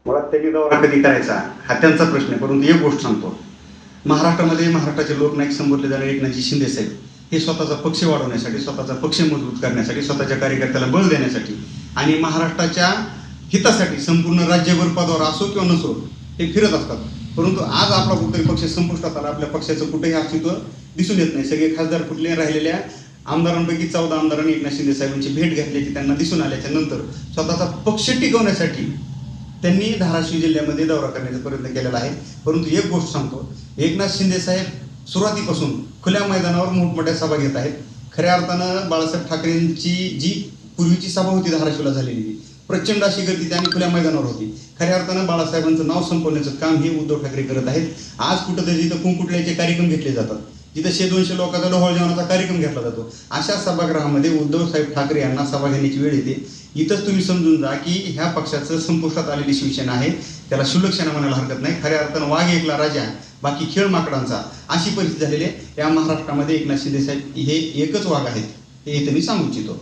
मुळात त्यांनी दौरा कधी करायचा हा त्यांचा प्रश्न आहे. परंतु एक गोष्ट सांगतो, महाराष्ट्रामध्ये महाराष्ट्राचे लोकनायक संबोधले जाणारे एकनाथजी शिंदे साहेब हे स्वतःचा पक्ष वाढवण्यासाठी, स्वतःचा पक्ष मजबूत करण्यासाठी, स्वतःच्या कार्यकर्त्याला बळ देण्यासाठी आणि महाराष्ट्राच्या हितासाठी संपूर्ण राज्यभर पदावर असो किंवा नसो ते फिरत असतात. परंतु आज आपला कुठेतरी पक्ष संपुष्टात आला, आपल्या पक्षाचं कुठेही अस्तित्व दिसून येत नाही. सगळे खासदार फुटले, राहिलेल्या आमदारांपैकी 14 आमदारांनी एकनाथ शिंदे साहेबांची भेट घेतल्याची त्यांना दिसून आल्याच्या नंतर स्वतःचा पक्ष टिकवण्यासाठी त्यांनी धाराशिव जिल्ह्यामध्ये दौरा करण्याचा प्रयत्न केलेला आहे. परंतु एक गोष्ट सांगतो, एकनाथ शिंदे साहेब सुरुवातीपासून खुल्या मैदानावर मोठमोठ्या सभा घेत आहेत. खऱ्या अर्थानं बाळासाहेब ठाकरेंची जी पूर्वीची सभा होती धाराशिवला झालेली, प्रचंड अशी गर्दी त्यांनी खुल्या मैदानावर होती. खऱ्या अर्थानं बाळासाहेबांचं नाव संपवण्याचं काम हे उद्धव ठाकरे करत आहेत. आज कुठंतरी जिथं कुंकुटल्याचे कार्यक्रम घेतले जातात, जिथं 100-200 लोकांचा ढोळ जेवणाचा कार्यक्रम घेतला जातो, अशा सभागृहामध्ये उद्धव साहेब ठाकरे यांना सभा घेण्याची वेळ येते. इथंच तुम्ही समजून जा की ह्या पक्षाचं संपुष्टात आलेली शिवसेना आहे, त्याला शुल्लक्षणा म्हणायला हरकत नाही. खऱ्या अर्थानं वाघ एकला राजा, बाकी खेळ माकडांचा, अशी परिस्थिती झालेली आहे. या महाराष्ट्रामध्ये एकनाथ शिंदे साहेब हे एकच वाघ आहेत, हे इथं मी सांगू इच्छितो.